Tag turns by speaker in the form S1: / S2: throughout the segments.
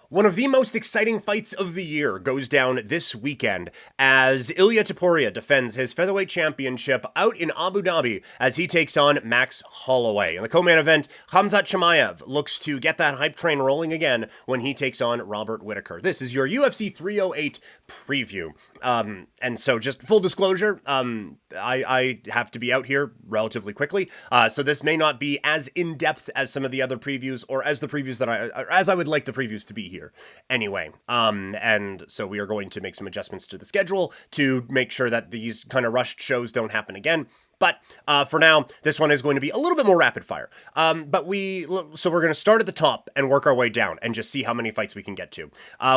S1: One of the most exciting fights of the year goes down this weekend as Ilia Topuria defends his featherweight championship out in Abu Dhabi as he takes on Max Holloway. In the co-main event, Khamzat Chimaev looks to get that hype train rolling again when he takes on Robert Whitaker. This is your UFC 308 preview. And so just full disclosure, I have to be out here relatively quickly. So this may not be as in-depth as some of the other previews or as the previews that as I would like the previews to be here. Anyway, and so we are going to make some adjustments to the schedule to make sure that these kind of rushed shows don't happen again. But for now, this one is going to be a little bit more rapid fire. So we're going to start at the top and work our way down and just see how many fights we can get to.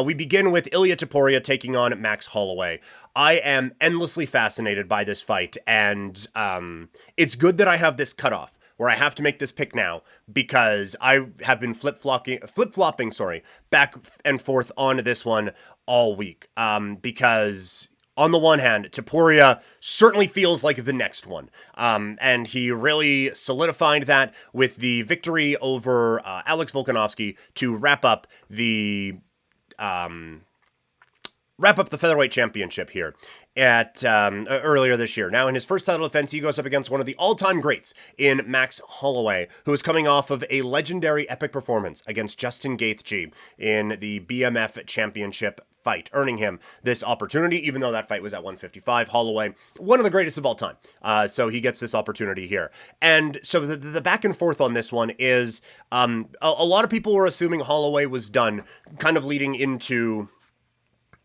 S1: We begin with Ilia Topuria taking on Max Holloway. I am endlessly fascinated by this fight, and it's good that I have this cutoff where I have to make this pick now because I have been flip-flopping, back and forth on this one all week. Because on the one hand, Topuria certainly feels like the next one. And he really solidified that with the victory over Alex Volkanovski to wrap up the featherweight championship here at earlier this year. Now, in his first title defense, he goes up against one of the all-time greats in Max Holloway, who is coming off of a legendary epic performance against Justin Gaethje in the BMF championship fight, earning him this opportunity, even though that fight was at 155. Holloway, one of the greatest of all time. So he gets this opportunity here. And so the back and forth on this one is a lot of people were assuming Holloway was done, kind of leading into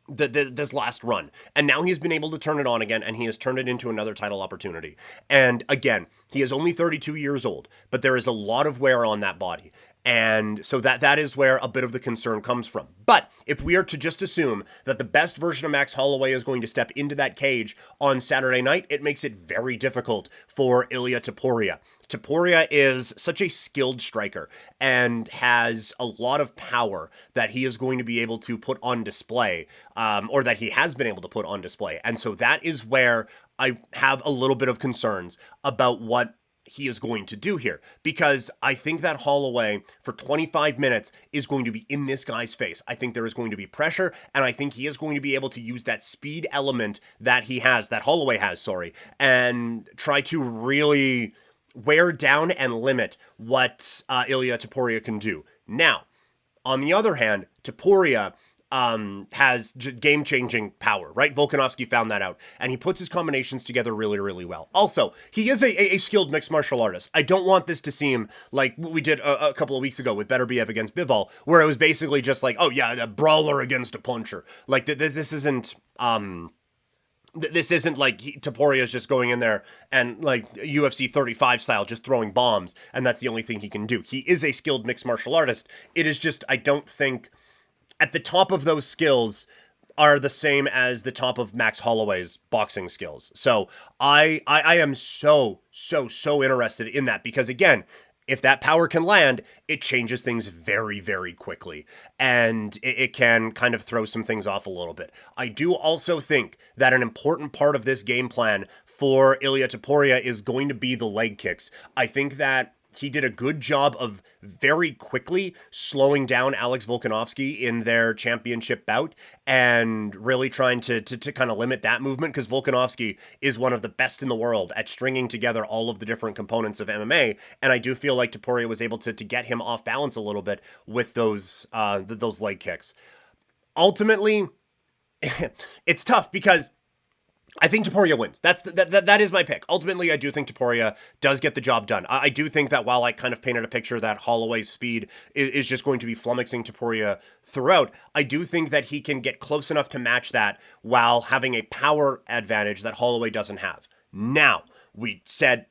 S1: this last run. And now he's been able to turn it on again, and he has turned it into another title opportunity. And again, he is only 32 years old, but there is a lot of wear on that body. And so that is where a bit of the concern comes from. But if we are to just assume that the best version of Max Holloway is going to step into that cage on Saturday night, it makes it very difficult for Ilia Topuria. Topuria is such a skilled striker and has a lot of power that he is going to be able to put on display, or that he has been able to put on display. And so that is where I have a little bit of concerns about what he is going to do here, because I think that Holloway for 25 minutes is going to be in this guy's face. I think there is going to be pressure, and I think he is going to be able to use that speed element that Holloway has, and try to really wear down and limit what Ilia Topuria can do. Now, on the other hand, Topuria has game-changing power, right? Volkanovski found that out, and he puts his combinations together really, really well. Also, he is a skilled mixed martial artist. I don't want this to seem like what we did a couple of weeks ago with Beterbiev against Bivol, where it was basically just like, oh yeah, a brawler against a puncher. Like, this isn't... This isn't like Topuria is just going in there and like UFC 35 style, just throwing bombs, and that's the only thing he can do. He is a skilled mixed martial artist. It is just, I don't think at the top of those skills are the same as the top of Max Holloway's boxing skills. So I am so interested in that, because again, if that power can land, it changes things very, very quickly. And it can kind of throw some things off a little bit. I do also think that an important part of this game plan for Ilia Topuria is going to be the leg kicks. I think that he did a good job of very quickly slowing down Alex Volkanovski in their championship bout and really trying to kind of limit that movement, because Volkanovski is one of the best in the world at stringing together all of the different components of MMA, and I do feel like Topuria was able to get him off balance a little bit with those leg kicks. Ultimately, it's tough because I think Topuria wins. That is my pick. Ultimately, I do think Topuria does get the job done. I do think that while I kind of painted a picture that Holloway's speed is just going to be flummoxing Topuria throughout, I do think that he can get close enough to match that while having a power advantage that Holloway doesn't have. Now, we said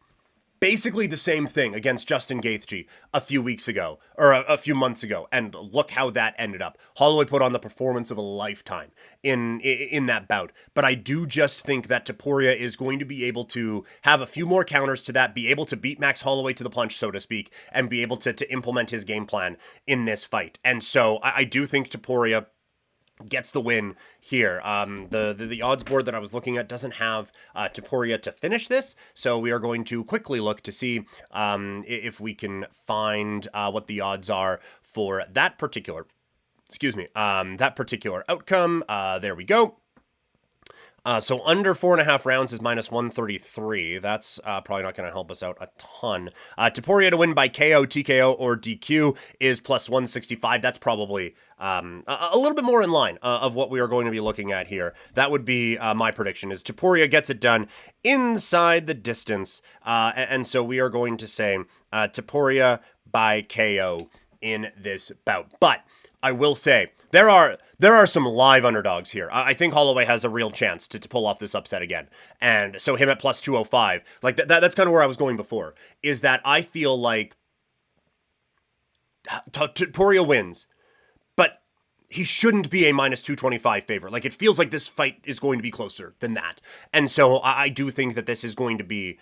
S1: basically the same thing against Justin Gaethje a few weeks ago, or a few months ago, and look how that ended up. Holloway put on the performance of a lifetime in that bout, but I do just think that Topuria is going to be able to have a few more counters to that, be able to beat Max Holloway to the punch, so to speak, and be able to implement his game plan in this fight. And so I do think Topuria gets the win here. The odds board that I was looking at doesn't have Topuria to finish this, so we are going to quickly look to see if we can find what the odds are for that particular that particular outcome. There we go. So under 4.5 rounds is minus 133. That's probably not going to help us out a ton. Topuria to win by KO, TKO, or DQ is plus 165. That's probably a little bit more in line of what we are going to be looking at here. That would be my prediction, is Topuria gets it done inside the distance. And so we are going to say Topuria by KO in this bout. But I will say, there are some live underdogs here. I think Holloway has a real chance to pull off this upset again. And so him at plus 205, like that's kind of where I was going before, is that I feel like Topuria wins, but he shouldn't be a minus 225 favorite. Like, it feels like this fight is going to be closer than that. And so I do think that this is going to be...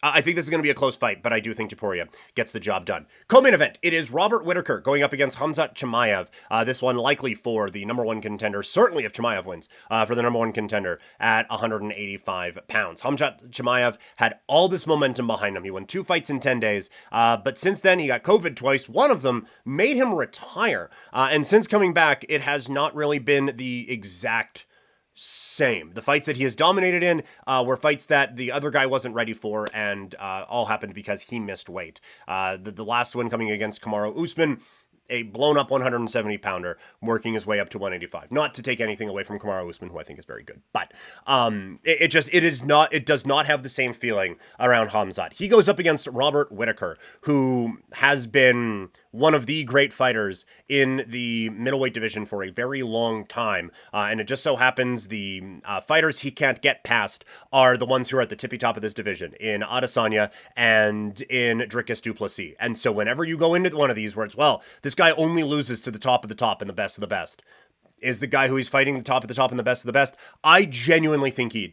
S1: I think this is going to be a close fight, but I do think Topuria gets the job done. Co-main event, it is Robert Whitaker going up against Khamzat Chimaev. This one likely for the number one contender, certainly if Chimaev wins, for the number one contender at 185 pounds. Khamzat Chimaev had all this momentum behind him. He won 2 fights in 10 days, but since then he got COVID twice. One of them made him retire, and since coming back, it has not really been the exact same. The fights that he has dominated in were fights that the other guy wasn't ready for, and all happened because he missed weight. The last one coming against Kamaru Usman, a blown-up 170-pounder, working his way up to 185. Not to take anything away from Kamaru Usman, who I think is very good, but it does not have the same feeling around Khamzat. He goes up against Robert Whitaker, who has been one of the great fighters in the middleweight division for a very long time, and it just so happens the fighters he can't get past are the ones who are at the tippy top of this division, in Adesanya and in Dricus du Plessis. And so whenever you go into one of these where it's, well, this guy only loses to the top of the top and the best of the best, is the guy who he's fighting the top of the top and the best of the best? I genuinely think he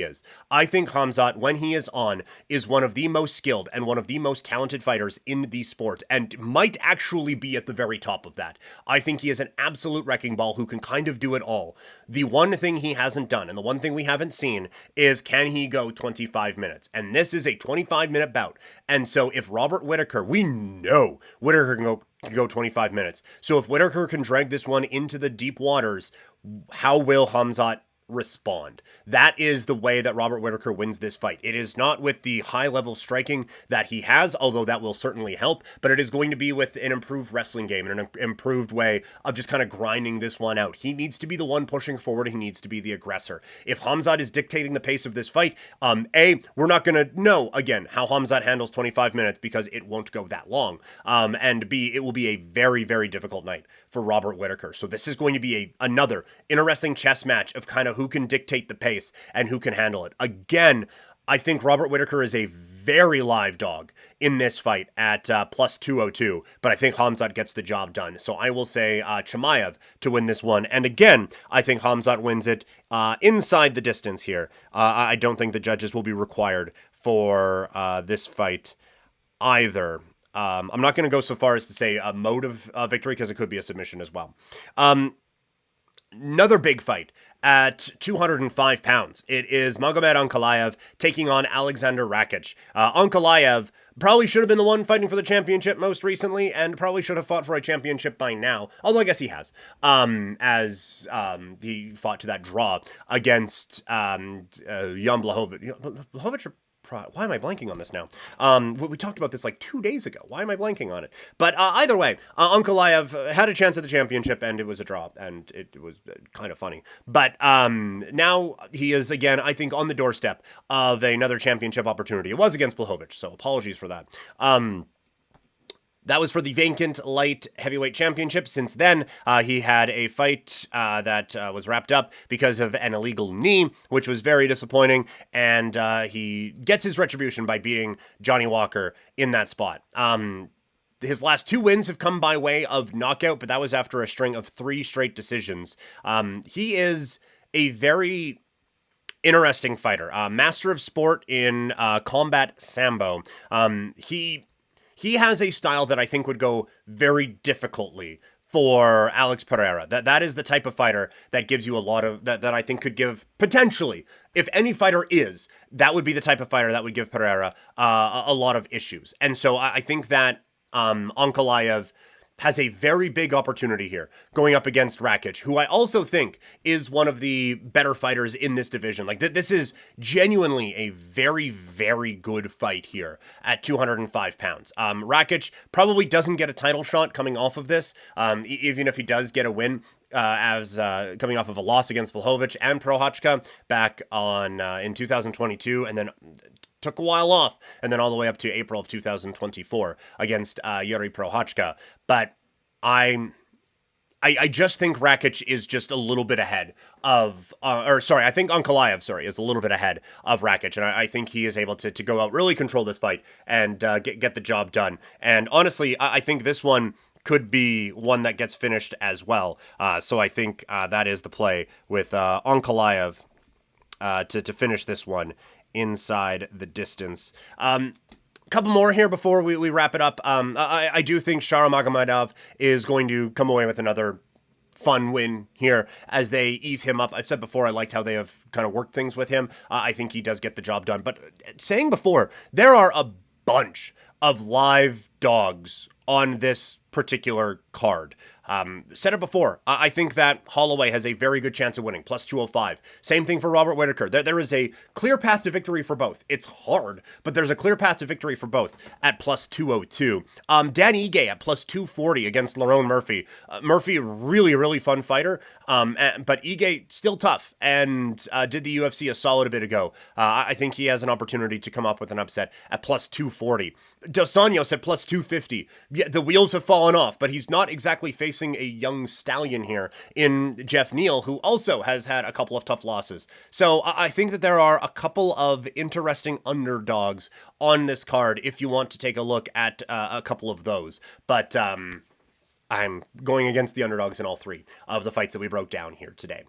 S1: is. I think Khamzat, when he is on, is one of the most skilled and one of the most talented fighters in the sport, and might actually be at the very top of that. I think he is an absolute wrecking ball who can kind of do it all. The one thing he hasn't done, and the one thing we haven't seen, is can he go 25 minutes? And this is a 25-minute bout. And so if Robert Whitaker, we know Whitaker can go 25 minutes. So if Whitaker can drag this one into the deep waters, how will Khamzat respond? That is the way that Robert Whitaker wins this fight. It is not with the high-level striking that he has, although that will certainly help, but it is going to be with an improved wrestling game and an improved way of just kind of grinding this one out. He needs to be the one pushing forward. He needs to be the aggressor. If Khamzat is dictating the pace of this fight, A, we're not going to know, again, how Khamzat handles 25 minutes because it won't go that long, and B, it will be a very, very difficult night for Robert Whitaker. So this is going to be another interesting chess match of kind of who can dictate the pace and who can handle it. Again, I think Robert Whitaker is a very live dog in this fight at plus 202, but I think Khamzat gets the job done. So I will say Chimaev to win this one. And again, I think Khamzat wins it inside the distance here. I don't think the judges will be required for this fight either. I'm not going to go so far as to say a mode of victory, because it could be a submission as well. Another big fight at 205 pounds. It is Magomed Ankalaev taking on Alexander Rakic. Ankalaev probably should have been the one fighting for the championship most recently, and probably should have fought for a championship by now, although I guess he has, as he fought to that draw against Jan Blachowicz. Why am I blanking on this now? We talked about this like 2 days ago. Why am I blanking on it? But either way, Ankalaev had a chance at the championship, and it was a draw, and it was kind of funny. But now he is, again, I think, on the doorstep of another championship opportunity. It was against Blachowicz, so apologies for that. That was for the vacant light heavyweight championship. Since then, he had a fight that was wrapped up because of an illegal knee, which was very disappointing, and he gets his retribution by beating Johnny Walker in that spot. His last 2 wins have come by way of knockout, but that was after a string of 3 straight decisions. He is a very interesting fighter, master of sport in combat sambo. He has a style that I think would go very difficultly for Alex Pereira. That is the type of fighter that gives you a lot of, that I think could give, potentially, if any fighter is, that would be the type of fighter that would give Pereira a lot of issues. And so I think that Ankalaev has a very big opportunity here going up against Rakic, who I also think is one of the better fighters in this division. Like, this is genuinely a very, very good fight here at 205 pounds. Rakic probably doesn't get a title shot coming off of this, even if he does get a win. As coming off of a loss against Blachowicz and Prochazka back on in 2022, and then took a while off, and then all the way up to April of 2024 against Yuri Prochazka. But I just think Rakic is just a little bit ahead of, I think Ankalaev, is a little bit ahead of Rakic, and I think he is able to go out, really control this fight, and get the job done. And honestly, I think this one could be one that gets finished as well. So I think that is the play with Ankalaev to finish this one inside the distance. Couple more here before we wrap it up. I do think Shara Magomedov is going to come away with another fun win here as they ease him up. I've said before, I liked how they have kind of worked things with him. I think he does get the job done. But saying before, there are a bunch of live dogs on this particular card. Said it before, I think that Holloway has a very good chance of winning, plus 205. Same thing for Robert Whitaker. There is a clear path to victory for both. It's hard, but there's a clear path to victory for both at plus 202. Dan Ige at plus 240 against Lerone Murphy. Murphy, really, really fun fighter, but Ige still tough and did the UFC a solid a bit ago. I think he has an opportunity to come up with an upset at plus 240. Dos Anjos at plus 250. Yeah, the wheels have fallen off, but he's not exactly facing a young stallion here in Jeff Neal, who also has had a couple of tough losses. So I think that there are a couple of interesting underdogs on this card if you want to take a look at a couple of those. But I'm going against the underdogs in all three of the fights that we broke down here today.